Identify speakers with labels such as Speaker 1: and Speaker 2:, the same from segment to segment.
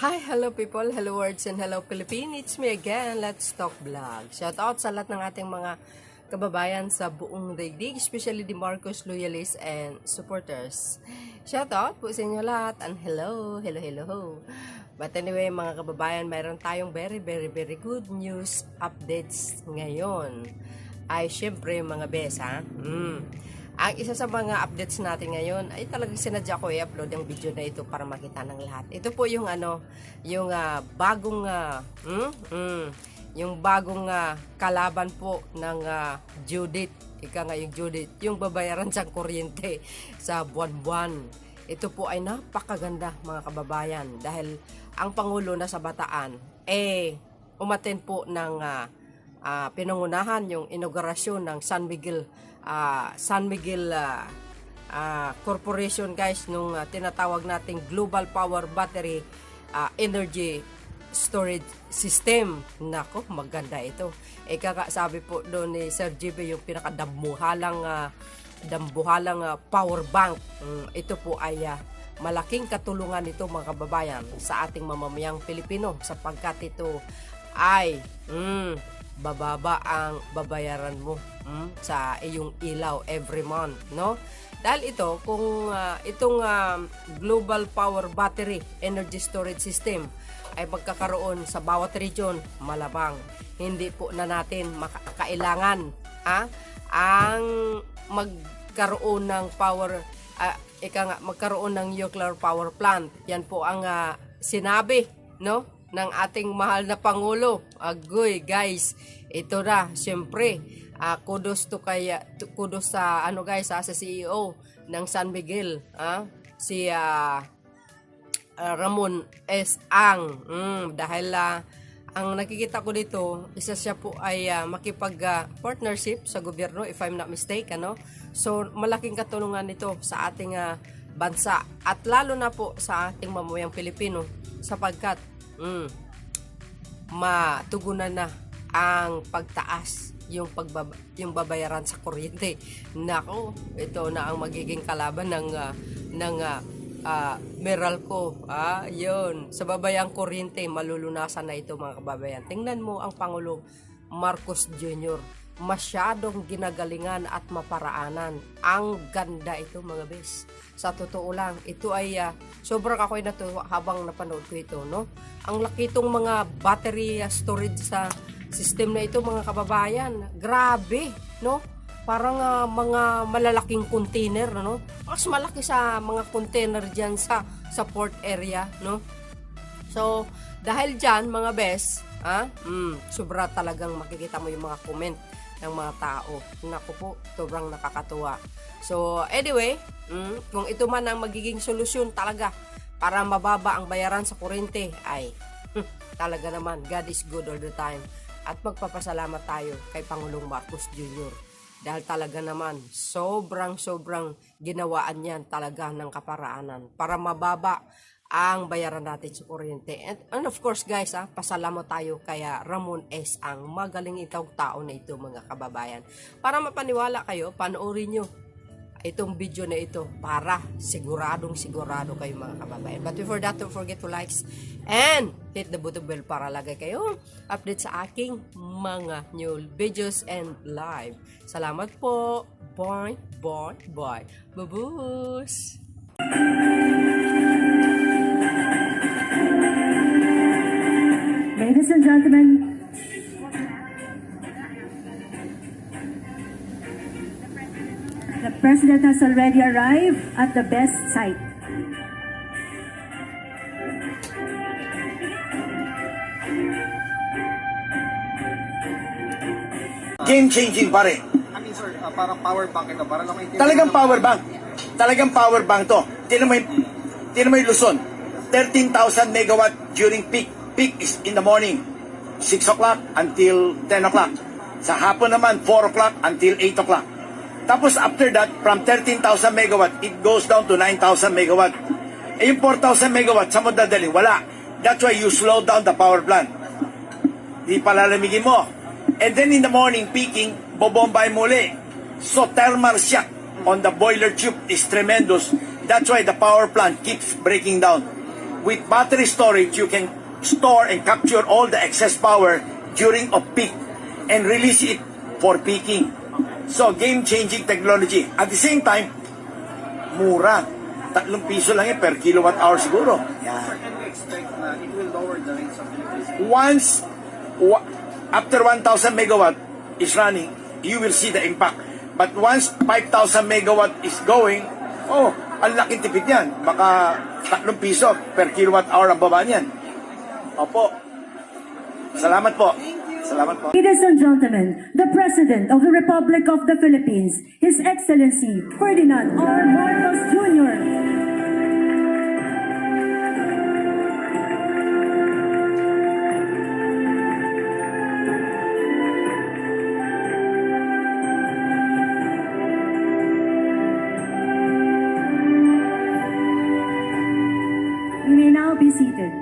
Speaker 1: Hi, hello people, hello words, and hello Philippines. It's me again, Let's Talk Vlog. Shout out sa lahat ng ating mga kababayan sa buong daigdig, especially the Marcos loyalists and supporters. Shout out po sa inyo lahat, and hello. But anyway, mga kababayan, mayroon tayong very good news updates ngayon. Ay, syempre mga bes, ha? Ang isa sa mga updates natin ngayon ay talagang sinadya ko i-upload yung video na ito para makita ng lahat. Ito po yung bagong kalaban po ng Judith. Ika nga yung Judith, yung babayaran sa kuryente sa buwan-buwan. Ito po ay napakaganda mga kababayan dahil ang Pangulo na sa Bataan umattend po ng pinangunahan yung inaugurasyon ng San Miguel Corporation, guys, nung tinatawag nating Global Power Battery Energy Storage System. Nako, maganda ito. Sabi po doon ni Sir GB, yung pinakadambuhalang power bank. Ito po ay malaking katulungan nito mga kababayan sa ating mamamayang Pilipino sapagkat ito ay bababa ang babayaran mo sa iyong ilaw every month, no? Dahil ito, kung itong Global Power Battery Energy Storage System ay magkakaroon sa bawat region, malabang hindi po na natin kailangan ang magkaroon ng magkaroon ng nuclear power plant. Yan po ang sinabi, no, ng ating mahal na Pangulo. Agoy, guys, ito na, syempre, kudos sa sa CEO ng San Miguel, si Ramon S. Ang, dahil ang nakikita ko dito, isa siya po ay makipag-partnership sa gobyerno, if I'm not mistaken, so malaking katulungan nito sa ating bansa at lalo na po sa ating mamamayang Pilipino sapagkat matugunan na ang pagtaas yung babayaran sa kuryente. Nako, ito na ang magiging kalaban ng Meralco. Yun, sa babayang kuryente malulunasan na ito mga kababayan. Tingnan mo ang Pangulo Marcos Jr. Masyadong ginagalingan at maparaanan. Ang ganda ito mga bes. Sa totoo lang, ito ay sobrang ako'y natuwa habang napanood ko ito, no? Ang laki itong mga battery storage sa system na ito mga kababayan. Grabe, no? Parang mga malalaking container, no? Mas malaki sa mga container diyan sa port area, no? So, dahil diyan mga bes, sobra talagang makikita mo yung mga comment ng mga tao. Naku po, sobrang nakakatuwa. So, anyway, kung ito man ang magiging solusyon talaga para mababa ang bayaran sa kuryente, ay talaga naman, God is good all the time. At magpapasalamat tayo kay Pangulong Marcos Jr. Dahil talaga naman, sobrang ginawaan yan talaga ng kaparaanan para mababa ang bayaran natin sa kuryente. And of course guys, pasalamat tayo kaya Ramon S. Ang magaling itong tao na ito mga kababayan. Para mapaniwala kayo, panoorin nyo itong video na ito para sigurado kayo mga kababayan. But before that, don't forget to like and hit the button bell para lagay kayo update sa aking mga new videos and live. Salamat po. Bye. Babus!
Speaker 2: Ladies and gentlemen, the President has already arrived at the best site.
Speaker 3: Game-changing pare.
Speaker 4: I mean sir, parang power bank ito. Para lang
Speaker 3: Talagang power bank. Talagang power bank to. Tinan mo yung Luzon. 13,000 megawatt during peak. Peak is in the morning, 6 o'clock until 10 o'clock. Sa hapon naman, 4 o'clock until 8 o'clock. Tapos after that, from 13,000 megawatt, it goes down to 9,000 megawatt. Yung 4,000 megawatt, saan mo dadalhin? Wala. That's why you slow down the power plant. Di palalamigin mo. And then in the morning, peaking, bobombay muli. So thermal shock on the boiler tube is tremendous. That's why the power plant keeps breaking down. With battery storage, you can store and capture all the excess power during off-peak and release it for peaking. So, game-changing technology. At the same time, mura. 3 piso lang yan per kilowatt hour siguro.
Speaker 4: Sir, can we expect na it will lower the rates of electricity?
Speaker 3: After 1,000 megawatt is running, you will see the impact. But once 5,000 megawatt is going, ang laking tipid yan. Baka 3 piso per kilowatt hour ang baba niyan. Opo. Salamat po. Salamat po.
Speaker 2: Ladies and gentlemen, the President of the Republic of the Philippines, His Excellency Ferdinand R. Marcos Jr. You may now be seated.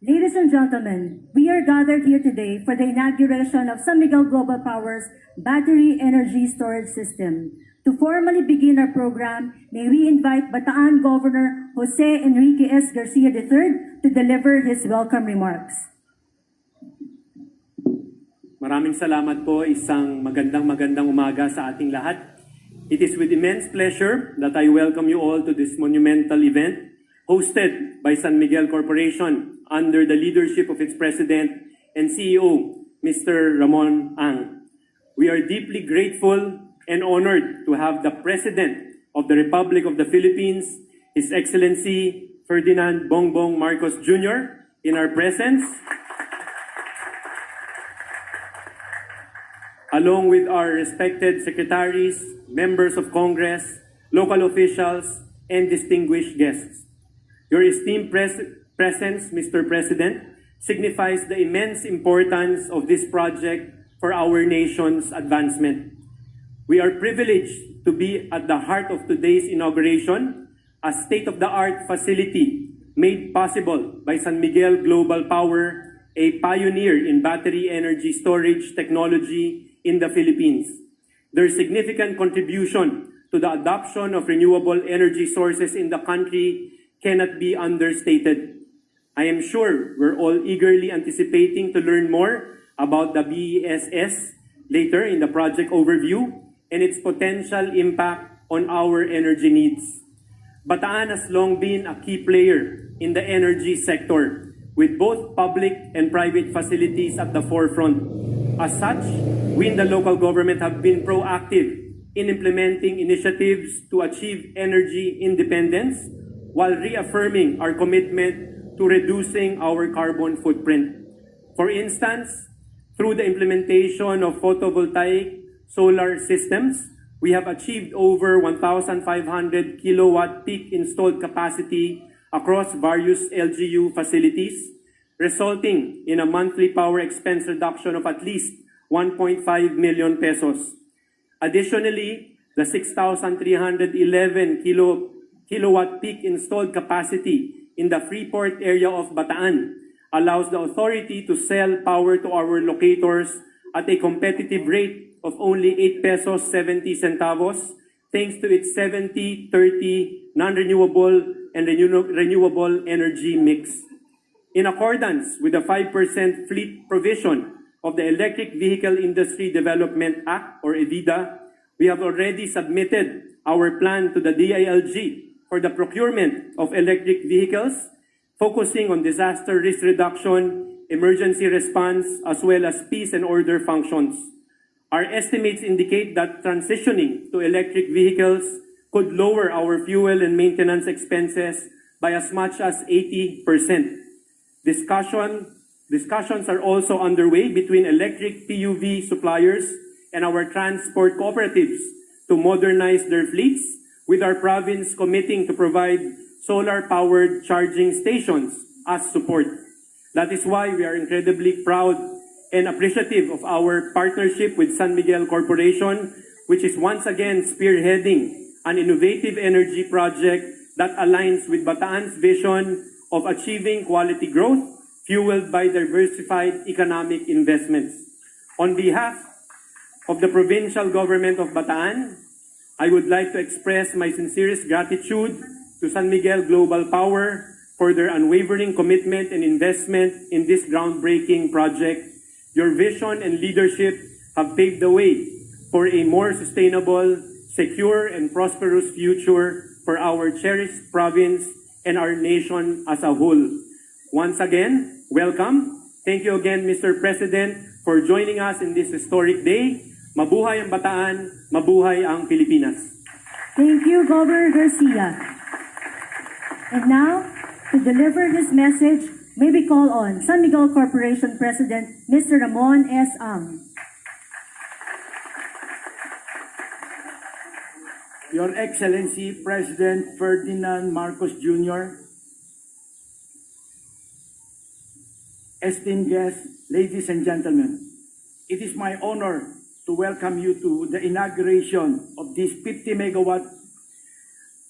Speaker 2: Ladies and gentlemen, we are gathered here today for the inauguration of San Miguel Global Power's Battery Energy Storage System. To formally begin our program, may we invite Bataan Governor Jose Enrique S. Garcia III to deliver his welcome remarks.
Speaker 5: Maraming salamat po, isang magandang umaga sa ating lahat. It is with immense pleasure that I welcome you all to this monumental event hosted by San Miguel Corporation under the leadership of its President and CEO, Mr. Ramon Ang. We are deeply grateful and honored to have the President of the Republic of the Philippines, His Excellency Ferdinand Bongbong Marcos Jr. in our presence, along with our respected secretaries, members of Congress, local officials, and distinguished guests. Your esteemed presence, Mr. President, signifies the immense importance of this project for our nation's advancement. We are privileged to be at the heart of today's inauguration, a state-of-the-art facility made possible by San Miguel Global Power, a pioneer in battery energy storage technology in the Philippines. Their significant contribution to the adoption of renewable energy sources in the country cannot be understated. I am sure we're all eagerly anticipating to learn more about the BESS later in the project overview and its potential impact on our energy needs. Bataan has long been a key player in the energy sector, with both public and private facilities at the forefront. As such, we in the local government have been proactive in implementing initiatives to achieve energy independence while reaffirming our commitment to reducing our carbon footprint. For instance, through the implementation of photovoltaic solar systems, we have achieved over 1,500 kilowatt peak installed capacity across various LGU facilities, resulting in a monthly power expense reduction of at least 1.5 million pesos. Additionally, the 6,311 kilowatt peak installed capacity in the Freeport area of Bataan allows the authority to sell power to our locators at a competitive rate of only 8 pesos 70 centavos, thanks to its 70-30 non-renewable and renewable energy mix. In accordance with the 5% fleet provision of the Electric Vehicle Industry Development Act, or EVIDA, we have already submitted our plan to the DILG for the procurement of electric vehicles, focusing on disaster risk reduction, emergency response, as well as peace and order functions. Our estimates indicate that transitioning to electric vehicles could lower our fuel and maintenance expenses by as much as 80%. Discussions are also underway between electric PUV suppliers and our transport cooperatives to modernize their fleets, with our province committing to provide solar-powered charging stations as support. That is why we are incredibly proud and appreciative of our partnership with San Miguel Corporation, which is once again spearheading an innovative energy project that aligns with Bataan's vision of achieving quality growth fueled by diversified economic investments. On behalf of the provincial government of Bataan, I would like to express my sincerest gratitude to to San Miguel Global Power for their unwavering commitment and investment in this groundbreaking project. Your vision and leadership have paved the way for a more sustainable, secure, and prosperous future for our cherished province and our nation as a whole. Once again, welcome. Thank you again, Mr. President, for joining us in this historic day. Mabuhay ang Bataan, mabuhay ang Pilipinas.
Speaker 2: Thank you, Governor Garcia. And now, to deliver this message, may we call on San Miguel Corporation President, Mr. Ramon S. Ang.
Speaker 6: Your Excellency President Ferdinand Marcos Jr., esteemed guests, ladies and gentlemen, it is my honor to welcome you to the inauguration of these 50 megawatt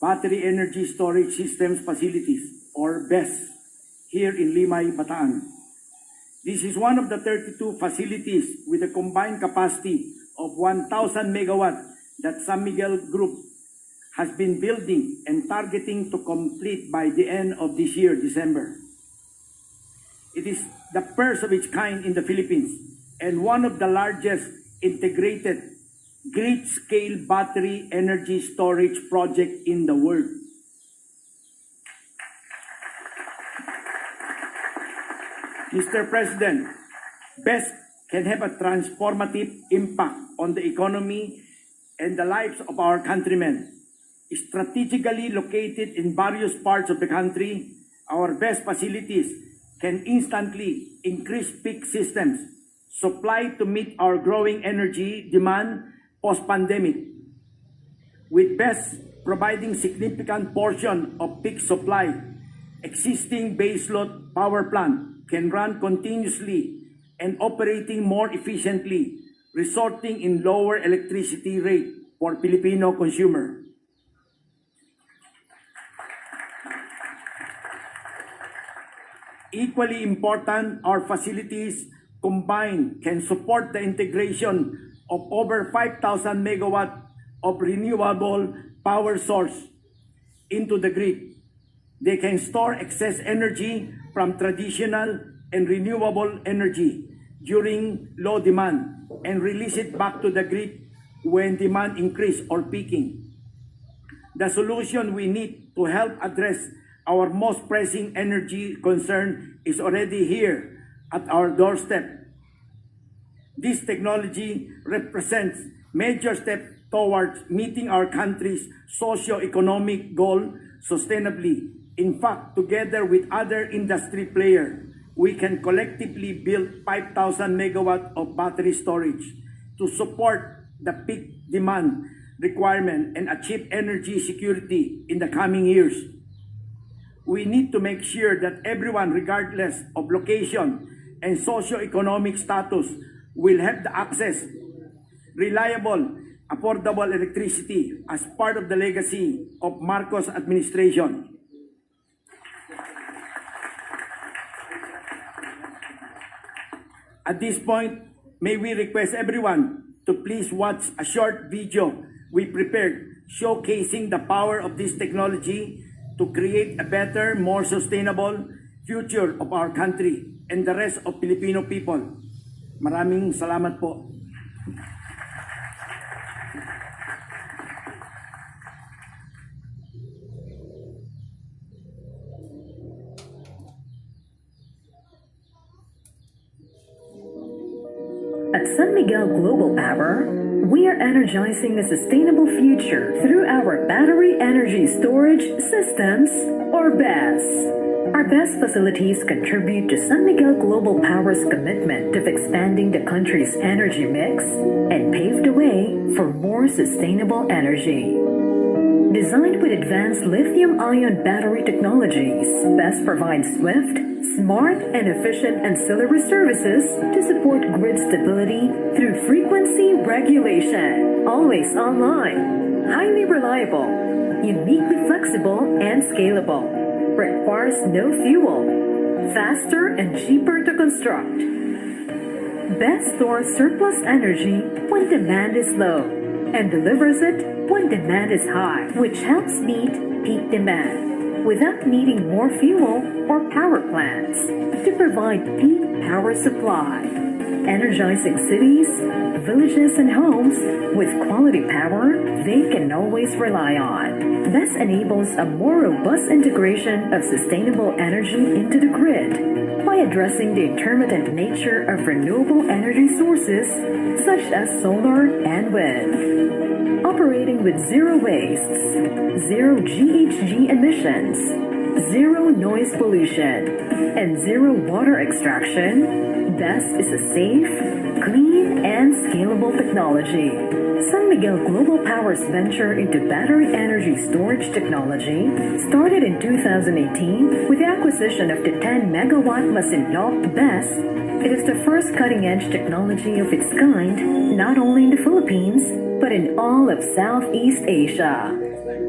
Speaker 6: battery energy storage systems facilities, or BESS, here in Limay, Bataan. This is one of the 32 facilities with a combined capacity of 1,000 megawatt that San Miguel Group has been building and targeting to complete by the end of this year, December. It is the first of its kind in the Philippines and one of the largest integrated grid-scale battery energy storage project in the world. Mr. President, BESS can have a transformative impact on the economy and the lives of our countrymen. Strategically located in various parts of the country, our BESS facilities can instantly increase peak systems supply to meet our growing energy demand post-pandemic. With BESS providing significant portion of peak supply, existing baseload power plant can run continuously and operating more efficiently, resulting in lower electricity rate for Filipino consumer. Equally important, our facilities combined can support the integration of over 5,000 megawatt of renewable power source into the grid. They can store excess energy from traditional and renewable energy during low demand and release it back to the grid when demand increase or peaking. The solution we need to help address our most pressing energy concern is already here at our doorstep. This technology represents major step towards meeting our country's socio-economic goal sustainably. In fact, together with other industry players, we can collectively build 5,000 megawatt of battery storage to support the peak demand requirement and achieve energy security in the coming years. We need to make sure that everyone, regardless of location and socio-economic status, will have the access, reliable, affordable electricity as part of the legacy of Marcos administration. At this point, may we request everyone to please watch a short video we prepared showcasing the power of this technology to create a better, more sustainable future of our country and the rest of Filipino people. Maraming salamat po.
Speaker 7: At San Miguel Global Power, we are energizing a sustainable future through our Battery Energy Storage Systems, or BESS. Our BESS facilities contribute to San Miguel Global Power's commitment of expanding the country's energy mix and pave the way for more sustainable energy. Designed with advanced lithium-ion battery technologies, BESS provides swift, smart, and efficient ancillary services to support grid stability through frequency regulation. Always online, highly reliable, uniquely flexible, and scalable. Requires no fuel, faster and cheaper to construct. BESS stores surplus energy when demand is low and delivers it when demand is high, which helps meet peak demand without needing more fuel or power plants to provide peak power supply, energizing cities, villages, and homes with quality power they can always rely on. This enables a more robust integration of sustainable energy into the grid by addressing the intermittent nature of renewable energy sources such as solar and wind. Operating with zero wastes, zero GHG emissions, zero noise pollution, and zero water extraction, BESS is a safe, clean, and scalable technology. San Miguel Global Power's venture into battery energy storage technology started in 2018 with the acquisition of the 10-megawatt Masinloc BESS. It is the first cutting-edge technology of its kind, not only in the Philippines, but in all of Southeast Asia,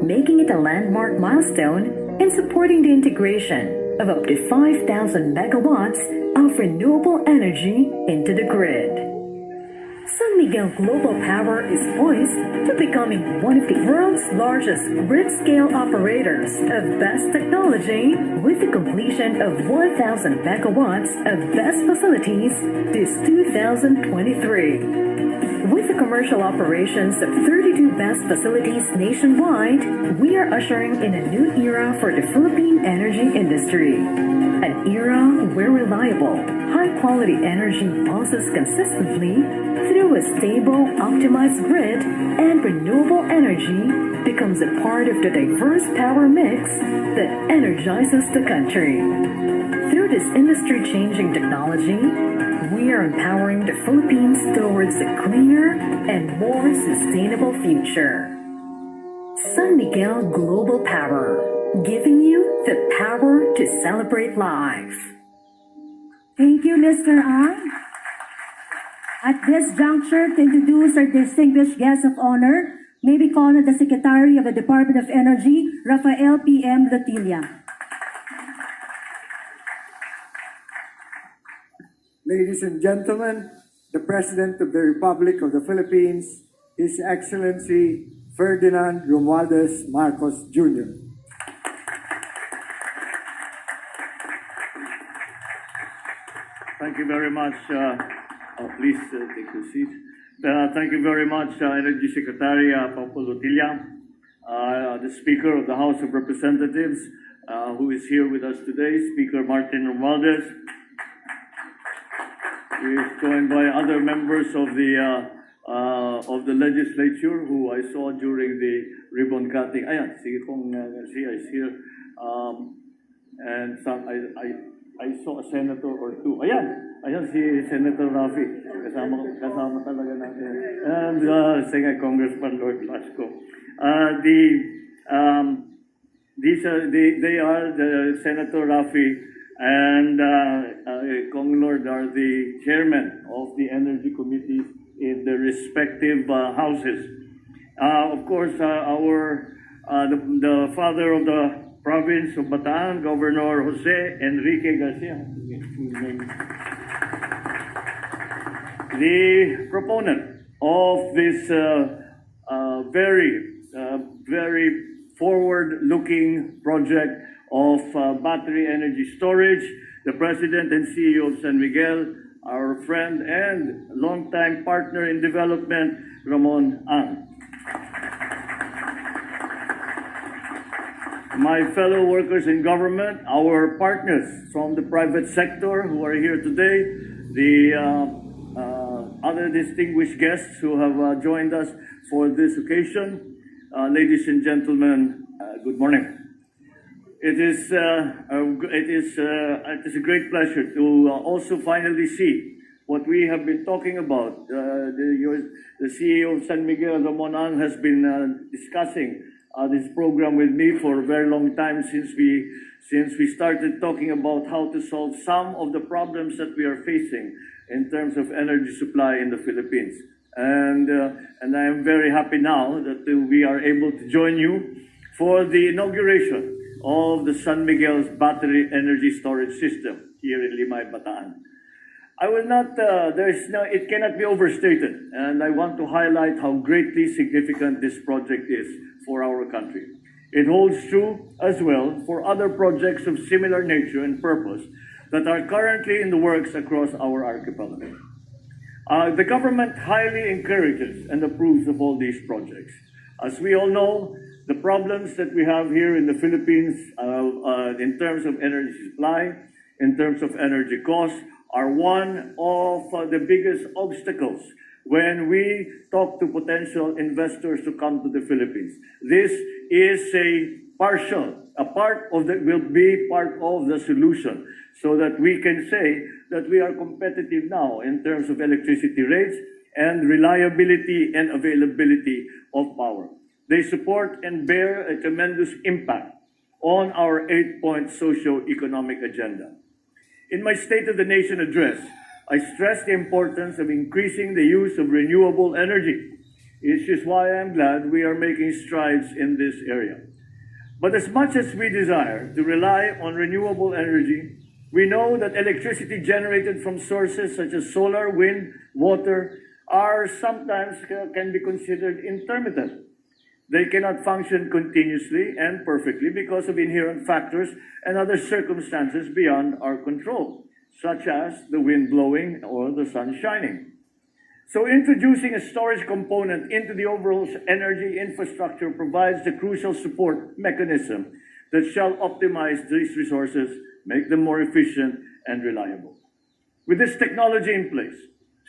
Speaker 7: making it a landmark milestone in supporting the integration of up to 5,000 megawatts of renewable energy into the grid. San Miguel Global Power is poised to becoming one of the world's largest grid-scale operators of BESS technology with the completion of 1,000 megawatts of BESS facilities this 2023. With the commercial operations of 32 BESS facilities nationwide, we are ushering in a new era for the Philippine energy industry. An era where reliable, high-quality energy pulses consistently through a stable, optimized grid, and renewable energy becomes a part of the diverse power mix that energizes the country. Through this industry-changing technology, we are empowering the Philippines towards a cleaner and more sustainable future. San Miguel Global Power, giving you the power to celebrate life.
Speaker 2: Thank you, Mr. Ang. At this juncture, to introduce our distinguished guest of honor, may we call on the Secretary of the Department of Energy, Rafael P.M. Lotilla.
Speaker 8: Ladies and gentlemen, the President of the Republic of the Philippines, His Excellency Ferdinand Romualdez Marcos Jr.
Speaker 9: Thank you very much. Please take your seat. Thank you very much, Energy Secretary Popo Lotilla, the Speaker of the House of Representatives, who is here with us today, Speaker Martin Romualdez. He is joined by other members of the legislature who I saw during the ribbon cutting. Ayan, sige pong Garcia is here. And some, I saw a senator or two. Ayan si Senator Rafi. Kasama talaga natin. And sige, Congressman Lord Blasco. They are the Senator Rafi and Kong Lord are the chairman of the energy committees in the respective houses. Of course, the father of the province of Bataan, Governor Jose Enrique Garcia, the proponent of this very forward-looking project of battery energy storage, the President and CEO of San Miguel, our friend and longtime partner in development, Ramon Ang. My fellow workers in government, our partners from the private sector who are here today, the other distinguished guests who have joined us for this occasion, ladies and gentlemen, good morning. It is a great pleasure to also finally see what we have been talking about. The CEO of San Miguel, Ramon Ang, has been discussing this program with me for a very long time since we started talking about how to solve some of the problems that we are facing in terms of energy supply in the Philippines. And I am very happy now that we are able to join you for the inauguration of the San Miguel's battery energy storage system here in Limay, Bataan. I will not, it cannot be overstated, and I want to highlight how greatly significant this project is for our country. It holds true as well for other projects of similar nature and purpose that are currently in the works across our archipelago. The government highly encourages and approves of all these projects. As we all know, the problems that we have here in the Philippines in terms of energy supply, in terms of energy costs, are one of the biggest obstacles when we talk to potential investors to come to the Philippines. This is will be part of the solution, so that we can say that we are competitive now in terms of electricity rates and reliability and availability of power. They support and bear a tremendous impact on our 8-point socio-economic agenda. In my State of the Nation address, I stressed the importance of increasing the use of renewable energy. Which is why I'm glad we are making strides in this area. But as much as we desire to rely on renewable energy, we know that electricity generated from sources such as solar, wind, water are sometimes can be considered intermittent. They cannot function continuously and perfectly because of inherent factors and other circumstances beyond our control, such as the wind blowing or the sun shining. So introducing a storage component into the overall energy infrastructure provides the crucial support mechanism that shall optimize these resources, make them more efficient and reliable. With this technology in place,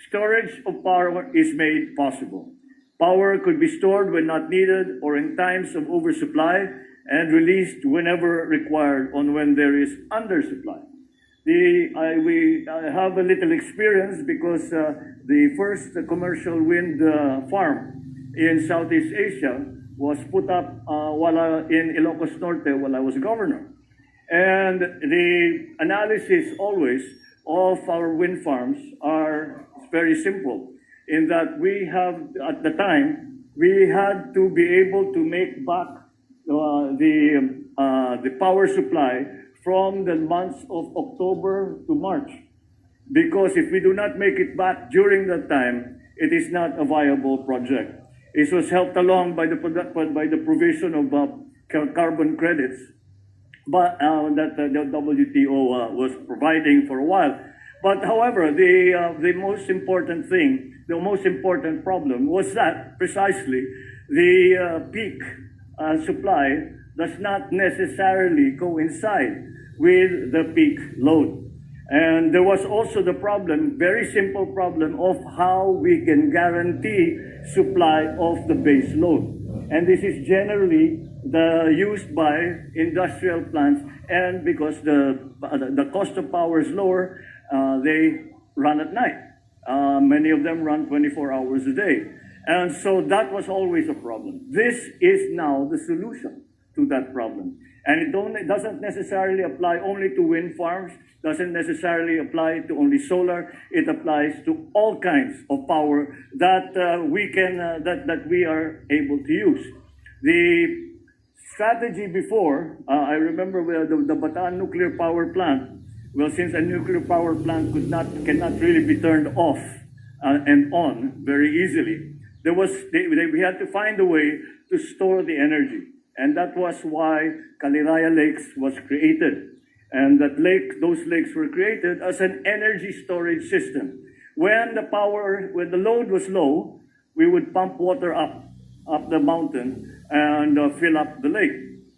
Speaker 9: storage of power is made possible. Power could be stored when not needed or in times of oversupply and released whenever required on when there is undersupply. We have a little experience because the first commercial wind farm in Southeast Asia was put up in Ilocos Norte while I was governor. And the analysis always of our wind farms are very simple, in that we have, at the time, we had to be able to make back the power supply from the months of October to March. Because if we do not make it back during that time, it is not a viable project. It was helped along by the provision of carbon credits that the WTO was providing for a while. But however, the most important thing, the most important problem was that precisely the peak supply does not necessarily coincide with the peak load. And there was also the problem, very simple problem, of how we can guarantee supply of the base load. And this is generally used by industrial plants, and because the cost of power is lower, they run at night. Many of them run 24 hours a day. And so that was always a problem. This is now the solution to that problem. And it doesn't necessarily apply only to wind farms, doesn't necessarily apply to only solar. It applies to all kinds of power that we are able to use. The strategy before, I remember the Bataan nuclear power plant. Well, since a nuclear power plant cannot really be turned off and on very easily, we had to find a way to store the energy. And that was why Caliraya Lakes was created. And those lakes were created as an energy storage system. When the load was low, we would pump water up the mountain and fill up the lake.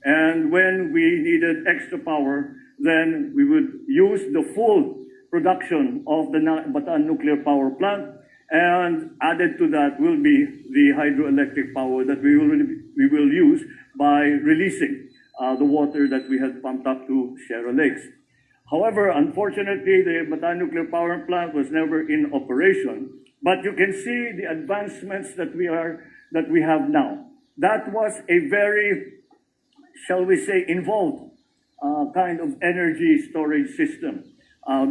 Speaker 9: And when we needed extra power, then we would use the full production of the Bataan nuclear power plant, and added to that will be the hydroelectric power that we will use by releasing the water that we had pumped up to Sierra Lakes. However, unfortunately, the Bataan nuclear power plant was never in operation, but you can see the advancements that we have now. That was a very, shall we say, involved kind of energy storage system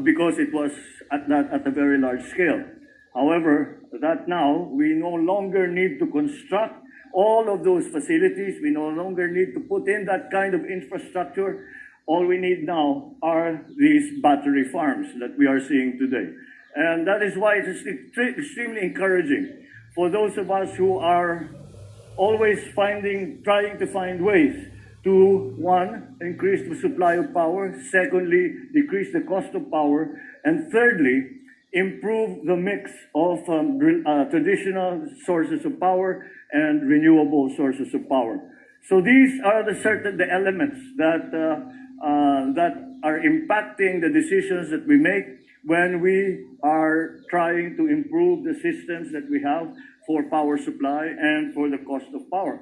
Speaker 9: because it was at a very large scale. However, that now we no longer need to construct all of those facilities. We no longer need to put in that kind of infrastructure. All we need now are these battery farms that we are seeing today. And that is why it is extremely encouraging for those of us who are always trying to find ways to, one, increase the supply of power, secondly, decrease the cost of power, and thirdly, improve the mix of traditional sources of power and renewable sources of power. So these are the elements that are impacting the decisions that we make when we are trying to improve the systems that we have for power supply and for the cost of power.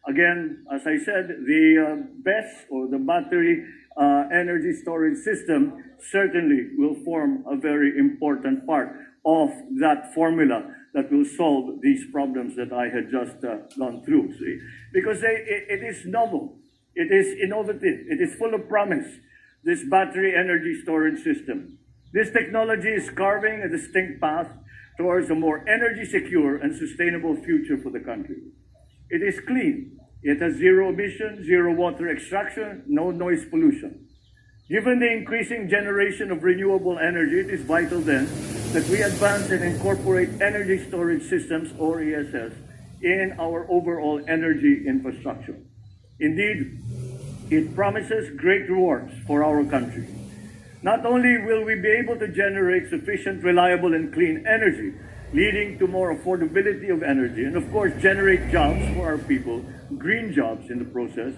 Speaker 9: Again, as I said, the BESS, or the battery energy storage system, certainly will form a very important part of that formula that will solve these problems that I had just gone through. See? Because it is novel, it is innovative, it is full of promise, this battery energy storage system. This technology is carving a distinct path towards a more energy secure and sustainable future for the country. It is clean. It has zero emission, zero water extraction, no noise pollution. Given the increasing generation of renewable energy, it is vital then that we advance and incorporate energy storage systems, or ESS, in our overall energy infrastructure. Indeed, it promises great rewards for our country. Not only will we be able to generate sufficient, reliable, and clean energy, leading to more affordability of energy, and of course generate jobs for our people, green jobs in the process,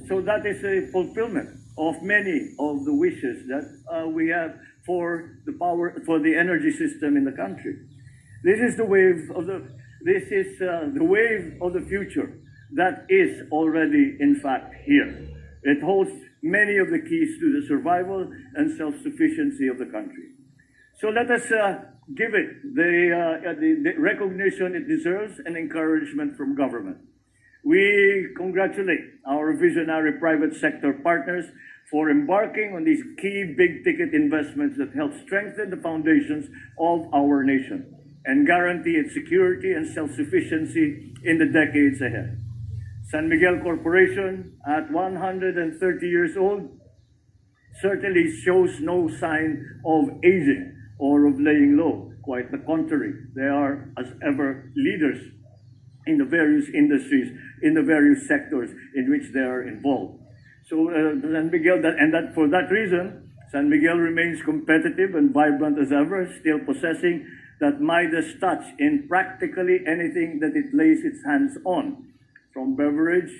Speaker 9: so that is a fulfillment of many of the wishes that we have for the energy system in the country. This is the wave of the wave of the future that is already in fact here. It holds many of the keys to the survival and self-sufficiency of the country. So let us give it the recognition it deserves and encouragement from government. We congratulate our visionary private sector partners for embarking on these key big-ticket investments that help strengthen the foundations of our nation and guarantee its security and self-sufficiency in the decades ahead. San Miguel Corporation, at 130 years old, certainly shows no sign of aging or of laying low. Quite the contrary, they are, as ever, leaders in the various industries, in the various sectors in which they are involved. So San Miguel, for that reason, San Miguel remains competitive and vibrant as ever, still possessing that Midas touch in practically anything that it lays its hands on, from beverage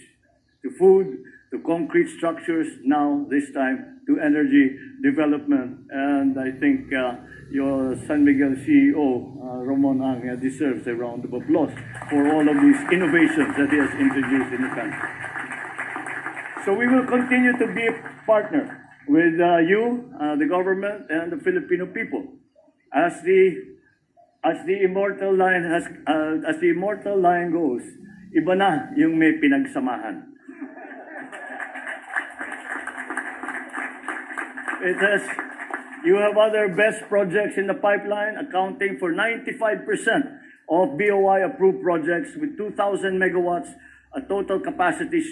Speaker 9: to food to concrete structures, now this time to energy development. And I think your San Miguel CEO, Ramon Ang, deserves a round of applause for all of these innovations that he has introduced in the country. So we will continue to be a partner with you, the government, and the Filipino people. As the immortal line goes, iba na yung may pinagsamahan. You have other best projects in the pipeline, accounting for 95% of BOI approved projects with 2,000 megawatts, a total capacity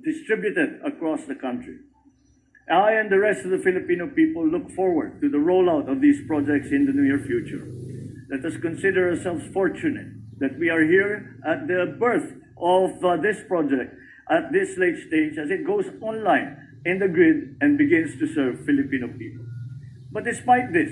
Speaker 9: distributed across the country. I and the rest of the Filipino people look forward to the rollout of these projects in the near future. Let us consider ourselves fortunate that we are here at the birth of this project at this late stage as it goes online in the grid and begins to serve Filipino people. But despite this,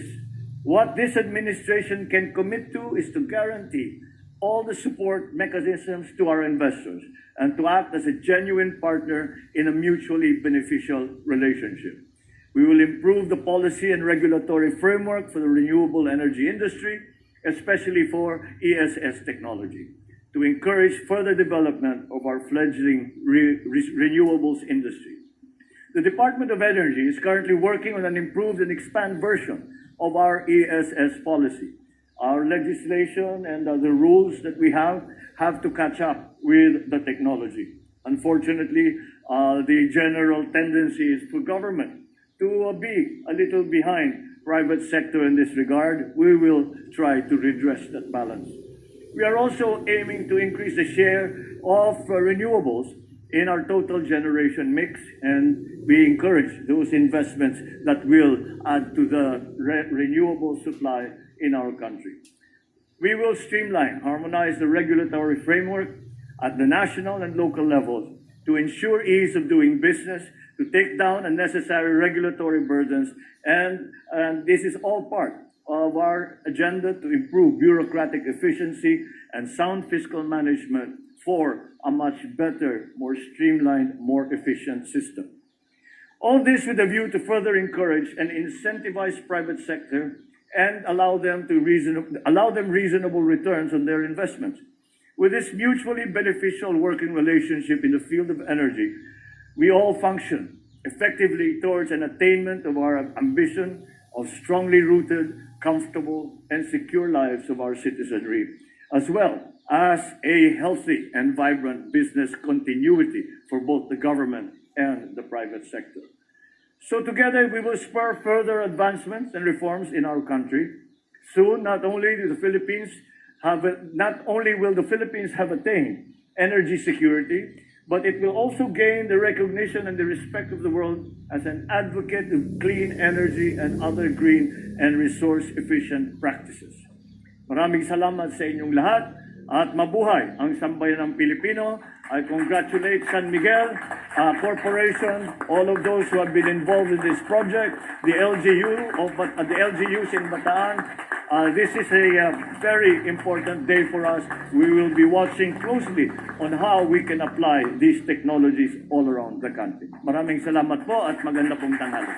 Speaker 9: what this administration can commit to is to guarantee all the support mechanisms to our investors and to act as a genuine partner in a mutually beneficial relationship. We will improve the policy and regulatory framework for the renewable energy industry, especially for ESS technology, to encourage further development of our fledgling renewables industry. The Department of Energy is currently working on an improved and expanded version of our ESS policy. Our legislation and the rules that we have to catch up with the technology. Unfortunately, the general tendency is for government to be a little behind private sector in this regard. We will try to redress that balance. We are also aiming to increase the share of renewables in our total generation mix, and we encourage those investments that will add to the renewable supply in our country. We will streamline, harmonize the regulatory framework at the national and local levels to ensure ease of doing business, to take down unnecessary regulatory burdens, and this is all part of our agenda to improve bureaucratic efficiency and sound fiscal management for a much better, more streamlined, more efficient system. All this with a view to further encourage and incentivize private sector and allow them reasonable returns on their investments. With this mutually beneficial working relationship in the field of energy, we all function effectively towards an attainment of our ambition of strongly rooted, comfortable, and secure lives of our citizenry, as well as a healthy and vibrant business continuity for both the government and the private sector. So together we will spur further advancements and reforms in our country. Soon, not only will the Philippines have attained energy security, but it will also gain the recognition and the respect of the world as an advocate of clean energy and other green and resource-efficient practices. Maraming salamat sa inyong lahat at mabuhay ang sambayan ng Pilipino. I congratulate San Miguel Corporation, all of those who have been involved in this project, the LGUs in Bataan. This is a very important day for us. We will be watching closely on how we can apply these technologies all around the country. Maraming salamat po at maganda pong tanghali.